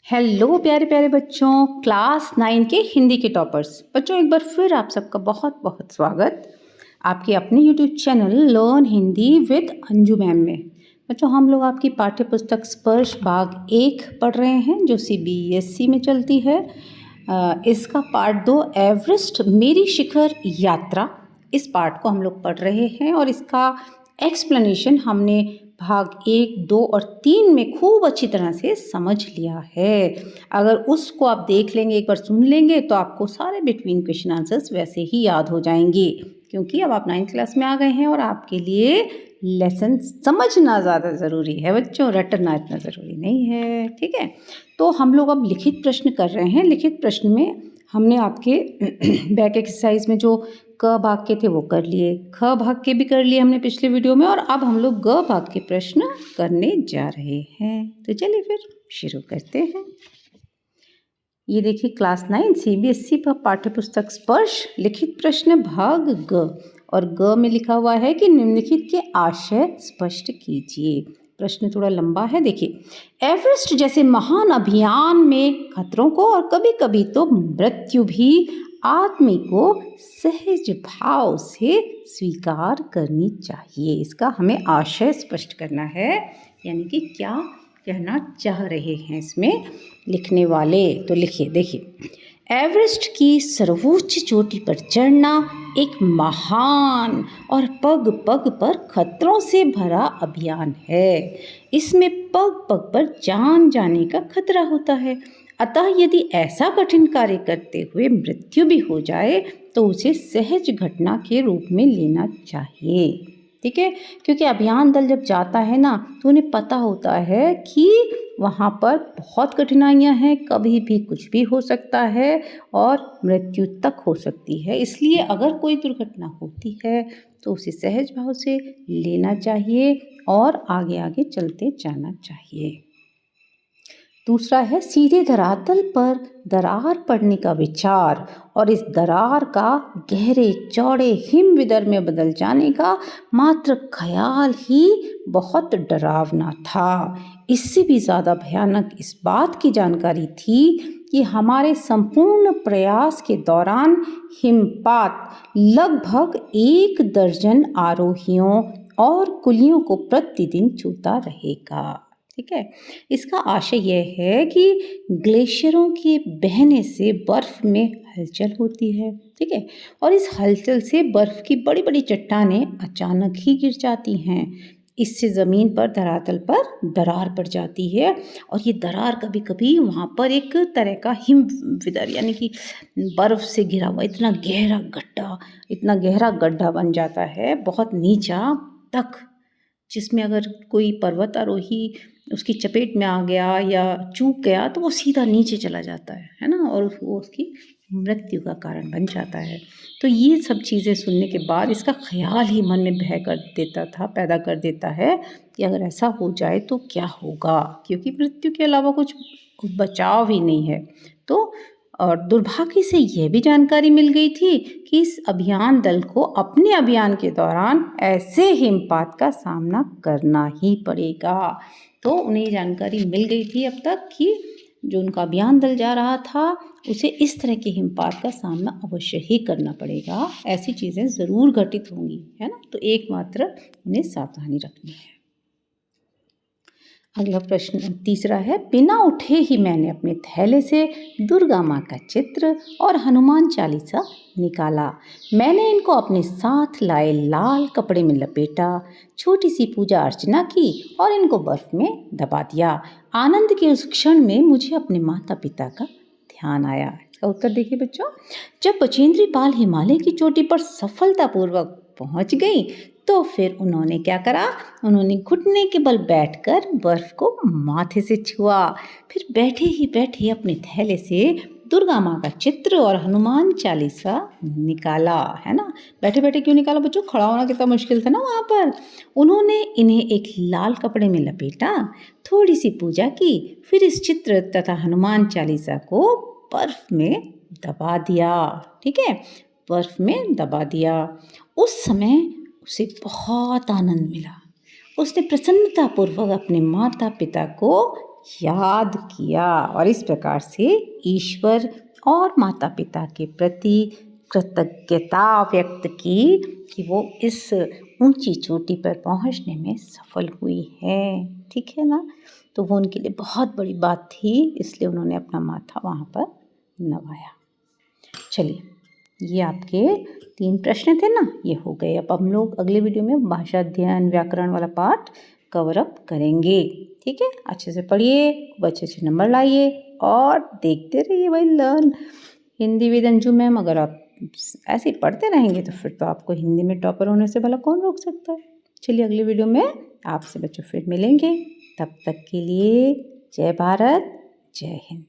Hello प्यारे प्यारे बच्चों, क्लास 9 के हिंदी के टॉपर्स बच्चों, एक बार फिर आप सबका बहुत बहुत स्वागत आपके अपने YouTube channel learn Hindi with Anju ma'am में। बच्चों, हम लोग आपकी पाठ्य पुस्तक स्पर्श भाग 1 पढ़ रहे हैं जो CBSE में चलती है। इसका पार्ट 2 एवरेस्ट मेरी शिखर यात्रा, इस पार्ट को हम लोग पढ़ रहे हैं और इसका एक्सप्लेनेशन हमने भाग 1, 2 और 3 में खूब अच्छी तरह से समझ लिया है। अगर उसको आप देख लेंगे, एक बार सुन लेंगे, तो आपको सारे बिटवीन क्वेश्चन आंसर्स वैसे ही याद हो जाएंगे, क्योंकि अब आप 9th क्लास में आ गए हैं और आपके लिए लेसन समझना ज़्यादा ज़रूरी है बच्चों, रटना इतना ज़रूरी नहीं है। ठीक है, तो हम लोग अब लिखित प्रश्न कर रहे हैं। लिखित प्रश्न में हमने आपके बैक एक्सरसाइज में जो क भाग के थे वो कर लिए, ख भाग के भी कर लिए हमने पिछले वीडियो में, और अब हम लोग ग भाग के प्रश्न करने जा रहे हैं। तो चलिए फिर शुरू करते हैं। ये देखिए क्लास 9 CBSE पर पाठ्य पुस्तक स्पर्श लिखित प्रश्न भाग ग, और ग में लिखा हुआ है कि निम्नलिखित के आशय स्पष्ट कीजिए। प्रश्न थोड़ा लंबा है, देखिए। एवरेस्ट जैसे महान अभियान में खतरों को और कभी कभी तो मृत्यु भी आदमी को सहज भाव से स्वीकार करनी चाहिए। इसका हमें आशय स्पष्ट करना है, यानी कि क्या कहना चाह रहे हैं इसमें लिखने वाले। तो लिखिए, देखिए, एवरेस्ट की सर्वोच्च चोटी पर चढ़ना एक महान और पग पग पर खतरों से भरा अभियान है। इसमें पग पग पर जान जाने का खतरा होता है। अतः यदि ऐसा कठिन कार्य करते हुए मृत्यु भी हो जाए तो उसे सहज घटना के रूप में लेना चाहिए। ठीक है, क्योंकि अभियान दल जब जाता है ना, तो उन्हें पता होता है कि वहाँ पर बहुत कठिनाइयाँ हैं, कभी भी कुछ भी हो सकता है और मृत्यु तक हो सकती है। इसलिए अगर कोई दुर्घटना होती है तो उसे सहज भाव से लेना चाहिए और आगे आगे चलते जाना चाहिए। दूसरा है सीधे धरातल पर दरार पड़ने का विचार और इस दरार का गहरे चौड़े हिमविदर में बदल जाने का मात्र ख्याल ही बहुत डरावना था। इससे भी ज़्यादा भयानक इस बात की जानकारी थी कि हमारे संपूर्ण प्रयास के दौरान हिमपात लगभग 1 दर्जन आरोहियों और कुलियों को प्रतिदिन छूता रहेगा। ठीक है, इसका आशय यह है कि ग्लेशियरों के बहने से बर्फ में हलचल होती है। ठीक है, और इस हलचल से बर्फ की बड़ी बड़ी चट्टानें अचानक ही गिर जाती हैं। इससे ज़मीन पर धरातल पर दरार पड़ जाती है, और ये दरार कभी कभी वहाँ पर एक तरह का हिमविदर, यानी कि बर्फ़ से घिरा हुआ इतना गहरा गड्ढा बन जाता है, बहुत नीचा तक, जिसमें अगर कोई पर्वतारोही उसकी चपेट में आ गया या चूक गया तो वो सीधा नीचे चला जाता है ना, और वो उसकी मृत्यु का कारण बन जाता है। तो ये सब चीज़ें सुनने के बाद इसका ख्याल ही मन में भय कर देता था, पैदा कर देता है कि अगर ऐसा हो जाए तो क्या होगा, क्योंकि मृत्यु के अलावा कुछ बचाव ही नहीं है। तो और दुर्भाग्य से यह भी जानकारी मिल गई थी कि इस अभियान दल को अपने अभियान के दौरान ऐसे हिमपात का सामना करना ही पड़ेगा। तो उन्हें जानकारी मिल गई थी अब तक कि जो उनका अभियान दल जा रहा था उसे इस तरह के हिमपात का सामना अवश्य ही करना पड़ेगा, ऐसी चीज़ें ज़रूर घटित होंगी, है ना। तो एकमात्र उन्हें सावधानी रखनी है। अगला प्रश्न तीसरा है, बिना उठे ही मैंने अपने थैले से दुर्गा माँ का चित्र और हनुमान चालीसा निकाला। मैंने इनको अपने साथ लाए लाल कपड़े में लपेटा, छोटी सी पूजा अर्चना की और इनको बर्फ में दबा दिया। आनंद के उस क्षण में मुझे अपने माता पिता का ध्यान आया। इसका उत्तर देखिए बच्चों, जब बचेंद्री पाल हिमालय की चोटी पर सफलतापूर्वक पहुंच गई तो फिर उन्होंने क्या करा, उन्होंने घुटने के बल बैठकर बर्फ को माथे से छुआ, फिर बैठे ही बैठे अपने थैले से दुर्गा माँ का चित्र और हनुमान चालीसा निकाला, है ना। बैठे बैठे क्यों निकाला बच्चों, खड़ा होना कितना मुश्किल था ना वहाँ पर। उन्होंने इन्हें एक लाल कपड़े में लपेटा, थोड़ी सी पूजा की, फिर इस चित्र तथा हनुमान चालीसा को बर्फ में दबा दिया। ठीक है, बर्फ में दबा दिया। उस समय उसे बहुत आनंद मिला। उसने प्रसन्नतापूर्वक अपने माता पिता को याद किया और इस प्रकार से ईश्वर और माता पिता के प्रति कृतज्ञता व्यक्त की कि वो इस ऊंची चोटी पर पहुंचने में सफल हुई है। ठीक है ना? तो वो उनके लिए बहुत बड़ी बात थी, इसलिए उन्होंने अपना माथा वहाँ पर नवाया। चलिए, ये आपके 3 प्रश्न थे ना, ये हो गए। अब हम लोग अगले वीडियो में भाषा अध्ययन व्याकरण वाला पार्ट कवर अप करेंगे। ठीक है? अच्छे से पढ़िए, खूब अच्छे नंबर लाइए और देखते रहिए भाई learn Hindi with Anju ma'am. अगर आप ऐसे ही पढ़ते रहेंगे तो फिर तो आपको हिंदी में टॉपर होने से भला कौन रोक सकता है। चलिए, अगले वीडियो में आपसे बच्चों फिर मिलेंगे। तब तक के लिए जय भारत, जय हिंद।